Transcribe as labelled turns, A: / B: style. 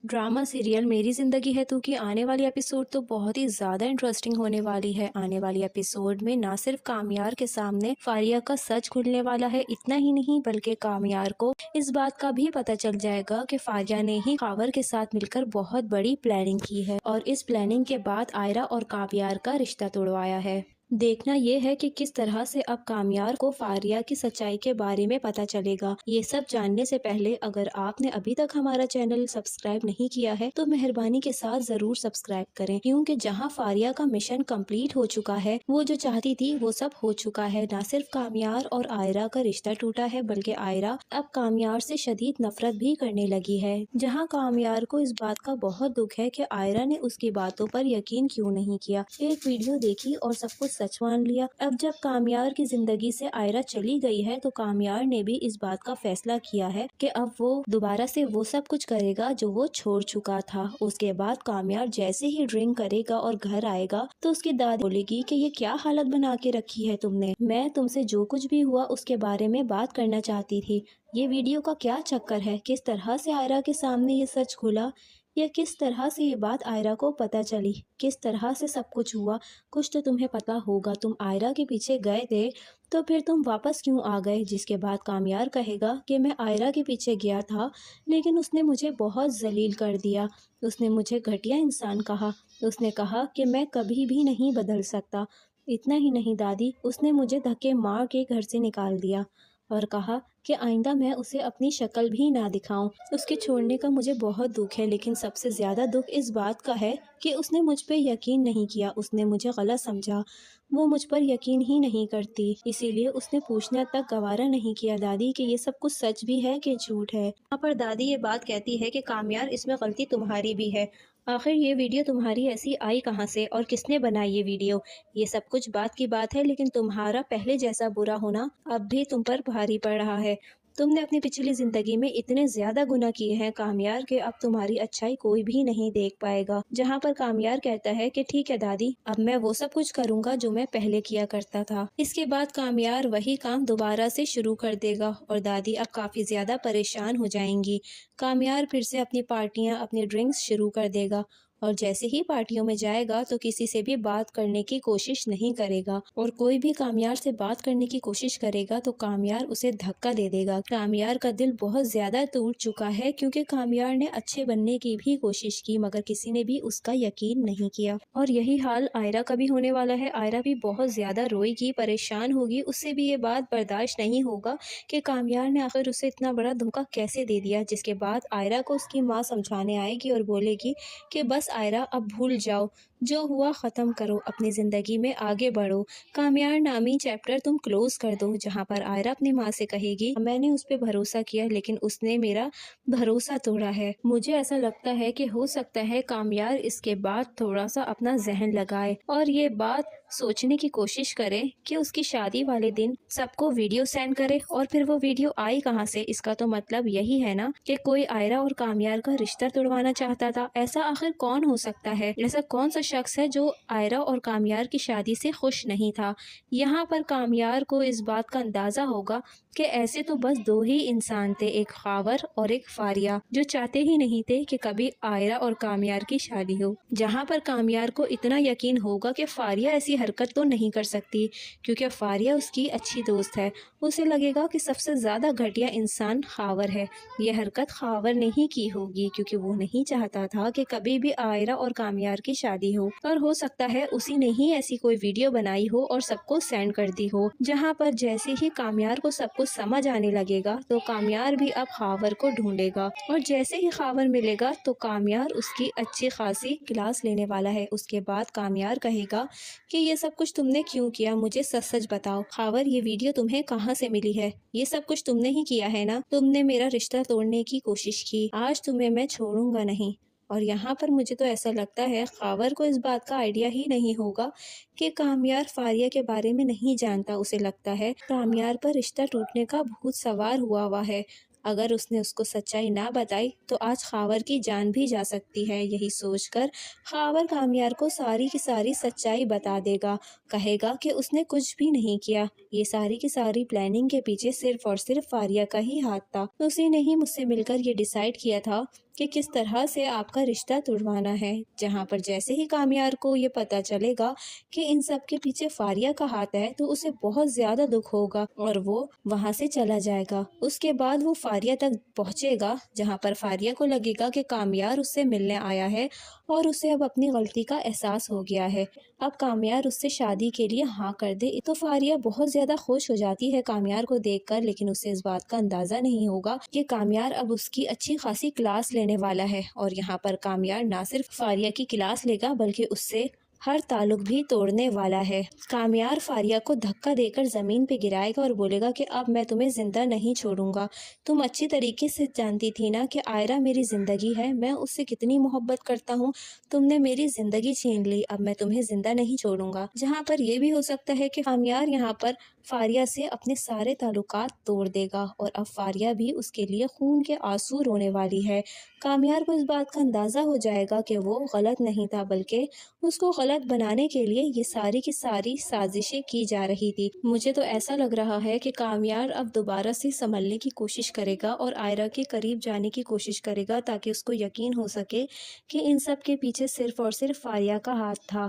A: Drama serial मेरी जिंदगी है तू की आने वाली एपिसोड तो बहुत ही ज्यादा इंटरेस्टिंग होने वाली है। आने वाली एपिसोड में ना सिर्फ कामयार के सामने फारिया का सच खुलने वाला है, इतना ही नहीं बल्कि कामयार को इस बात का भी पता चल जाएगा कि फारिया ने ही खावर के साथ मिलकर बहुत बड़ी प्लानिंग की है और इस प्लानिंग के बाद आयरा और कामयार का रिश्ता तोड़वाया है। देखना ये है कि किस तरह से अब कामयार को फारिया की सच्चाई के बारे में पता चलेगा। ये सब जानने से पहले अगर आपने अभी तक हमारा चैनल सब्सक्राइब नहीं किया है तो मेहरबानी के साथ जरूर सब्सक्राइब करें, क्योंकि जहां फारिया का मिशन कंप्लीट हो चुका है, वो जो चाहती थी वो सब हो चुका है। न सिर्फ कामयार और आयरा का रिश्ता टूटा है बल्कि आयरा अब कामयार से शदीद नफरत भी करने लगी है। जहाँ कामयार को इस बात का बहुत दुख है कि आयरा ने उसकी बातों पर यकीन क्यों नहीं किया। एक वीडियो देखी और सब कुछ सच मान लिया। अब जब कामयार की जिंदगी से आयरा चली गई है तो कामयार ने भी इस बात का फैसला किया है कि अब वो दोबारा से वो सब कुछ करेगा जो वो छोड़ चुका था। उसके बाद कामयार जैसे ही ड्रिंक करेगा और घर आएगा तो उसकी दादी बोलेगी कि ये क्या हालत बना के रखी है तुमने, मैं तुमसे जो कुछ भी हुआ उसके बारे में बात करना चाहती थी। ये वीडियो का क्या चक्कर है, किस तरह से आयरा के सामने ये सच खुला, या किस तरह से ये बात आयरा को पता चली, किस तरह से सब कुछ हुआ। कुछ तो तुम्हें पता होगा, तुम आयरा के पीछे गए थे तो फिर तुम वापस क्यों आ गए। जिसके बाद कामयार कहेगा कि मैं आयरा के पीछे गया था लेकिन उसने मुझे बहुत जलील कर दिया, उसने मुझे घटिया इंसान कहा, उसने कहा कि मैं कभी भी नहीं बदल सकता। इतना ही नहीं दादी, उसने मुझे धक्के मार के घर से निकाल दिया और कहा कि आइंदा मैं उसे अपनी शक्ल भी ना दिखाऊं। उसके छोड़ने का मुझे बहुत दुख है, लेकिन सबसे ज़्यादा दुख इस बात का है कि उसने मुझ पे यकीन नहीं किया, उसने मुझे गलत समझा, वो मुझ पर यकीन ही नहीं करती, इसीलिए उसने पूछना तक गवारा नहीं किया दादी कि ये सब कुछ सच भी है कि झूठ है। यहाँ पर दादी ये बात कहती है कि कामयार इसमें गलती तुम्हारी भी है, आखिर ये वीडियो तुम्हारी ऐसी आई कहाँ से और किसने बनाई ये वीडियो। ये सब कुछ बात की बात है, लेकिन तुम्हारा पहले जैसा बुरा होना अब भी तुम पर भारी पड़ रहा है। तुमने अपनी पिछली जिंदगी में इतने ज्यादा गुनाह किए हैं कामयार के, अब तुम्हारी अच्छाई कोई भी नहीं देख पाएगा। जहाँ पर कामयार कहता है कि ठीक है दादी, अब मैं वो सब कुछ करूँगा जो मैं पहले किया करता था। इसके बाद कामयार वही काम दोबारा से शुरू कर देगा और दादी अब काफी ज्यादा परेशान हो जाएंगी। कामयार फिर से अपनी पार्टियां, अपनी ड्रिंक्स शुरू कर देगा और जैसे ही पार्टियों में जाएगा तो किसी से भी बात करने की कोशिश नहीं करेगा, और कोई भी कामयार से बात करने की कोशिश करेगा तो कामयार उसे धक्का दे देगा। कामयार का दिल बहुत ज्यादा टूट चुका है, क्योंकि कामयार ने अच्छे बनने की भी कोशिश की मगर किसी ने भी उसका यकीन नहीं किया। और यही हाल आयरा का भी होने वाला है। आयरा भी बहुत ज्यादा रोएगी, परेशान होगी, उससे भी ये बात बर्दाश्त नहीं होगा कि कामयार ने आखिर उसे इतना बड़ा धोखा कैसे दे दिया। जिसके बाद आयरा को उसकी माँ समझाने आएगी और बोलेगी कि बस आयरा, अब भूल जाओ, जो हुआ ख़त्म करो, अपनी ज़िंदगी में आगे बढ़ो, कामयार नामी चैप्टर तुम क्लोज कर दो। जहाँ पर आयरा अपनी माँ से कहेगी मैंने उस पर भरोसा किया लेकिन उसने मेरा भरोसा तोड़ा है। मुझे ऐसा लगता है कि हो सकता है कामयार इसके बाद थोड़ा सा अपना जहन लगाए और ये बात सोचने की कोशिश करे कि उसकी शादी वाले दिन सबको वीडियो सेंड करे, और फिर वो वीडियो आई कहाँ से। इसका तो मतलब यही है ना कि कोई आयरा और कामयार का रिश्ता तोड़वाना चाहता था। ऐसा आखिर कौन हो सकता है, ऐसा कौन सा शख्स है जो आयरा और कामयार की शादी से खुश नहीं था। यहाँ पर कामयार को इस बात का अंदाजा होगा कि ऐसे तो बस दो ही इंसान थे, एक खावर और एक फारिया, जो चाहते ही नहीं थे कि कभी आयरा और कामयार की शादी हो। जहाँ पर कामयार को इतना यकीन होगा कि फारिया ऐसी हरकत तो नहीं कर सकती, क्योंकि फारिया उसकी अच्छी दोस्त है। उसे लगेगा कि सबसे ज्यादा घटिया इंसान खावर है, ये हरकत खावर ने ही की होगी, क्योंकि वो नहीं चाहता था कि कभी भी आयरा और कामयार की शादी हो। और हो सकता है उसी ने ही ऐसी कोई वीडियो बनाई हो और सबको सेंड कर दी हो। जहाँ पर जैसे ही कामयार को सब कुछ समझ आने लगेगा तो कामयार भी अब खावर को ढूंढेगा, और जैसे ही खावर मिलेगा तो कामयार उसकी अच्छी खासी क्लास लेने वाला है। उसके बाद कामयार कहेगा कि ये सब कुछ तुमने क्यों किया, मुझे सच सच बताओ। खावर, ये वीडियो तुम्हें कहाँ से मिली है, ये सब कुछ तुमने ही किया है ना, तुमने मेरा रिश्ता तोड़ने की कोशिश की, आज तुम्हें मैं छोड़ूंगा नहीं। और यहाँ पर मुझे तो ऐसा लगता है खावर को इस बात का आइडिया ही नहीं होगा कि कामयार फारिया के बारे में नहीं जानता। उसे लगता है कामयार पर रिश्ता टूटने का भूत सवार हुआ है, अगर उसने उसको सच्चाई ना बताई तो आज खावर की जान भी जा सकती है। यही सोचकर खावर कामयार को सारी की सारी सच्चाई बता देगा, कहेगा कि उसने कुछ भी नहीं किया, ये सारी की सारी प्लानिंग के पीछे सिर्फ और सिर्फ फारिया का ही हाथ था, उसी ने ही मुझसे मिलकर ये डिसाइड किया था کہ کس طرح سے آپ کا رشتہ توڑوانا ہے، جہاں پر جیسے ہی کامیار کو یہ پتہ چلے گا کہ ان سب کے پیچھے فاریہ کا ہاتھ ہے تو اسے بہت زیادہ دکھ ہوگا اور وہ وہاں سے چلا جائے گا۔ اس کے بعد وہ فاریہ تک پہنچے گا جہاں پر فاریہ کو لگے گا کہ کامیار اس سے ملنے آیا ہے اور اسے اب اپنی غلطی کا احساس ہو گیا ہے، اب کامیار اس سے شادی کے لیے ہاں کر دے تو فاریہ بہت زیادہ خوش ہو جاتی ہے کامیار کو دیکھ کر، لیکن اسے اس بات کا اندازہ نہیں ہوگا کہ کامیار اب اس کی اچھی خاصی کلاس لینے والا ہے، اور یہاں پر کامیار نہ صرف فاریہ کی کلاس لے گا بلکہ اس سے ہر تعلق بھی توڑنے والا ہے۔ کامیار فاریہ کو دھکا دے کر زمین پہ گرائے گا اور بولے گا کہ اب میں تمہیں زندہ نہیں چھوڑوں گا، تم اچھی طریقے سے جانتی تھی نا کہ آئرہ میری زندگی ہے، میں اس سے کتنی محبت کرتا ہوں، تم نے میری زندگی چھین لی، اب میں تمہیں زندہ نہیں چھوڑوں گا۔ جہاں پر یہ بھی ہو سکتا ہے کہ کامیار یہاں پر فاریہ سے اپنے سارے تعلقات توڑ دے گا اور اب فاریہ بھی اس کے لیے خون کے آنسو رونے والی ہے۔ کامیار کو اس بات کا اندازہ ہو جائے گا کہ وہ غلط نہیں تھا بلکہ اس کو غلط بنانے کے لیے یہ ساری کی ساری سازشیں کی جا رہی تھی۔ مجھے تو ایسا لگ رہا ہے کہ کامیار اب دوبارہ سے سنبھلنے کی کوشش کرے گا اور آئرہ کے قریب جانے کی کوشش کرے گا تاکہ اس کو یقین ہو سکے کہ ان سب کے پیچھے صرف اور صرف فاریہ کا ہاتھ تھا۔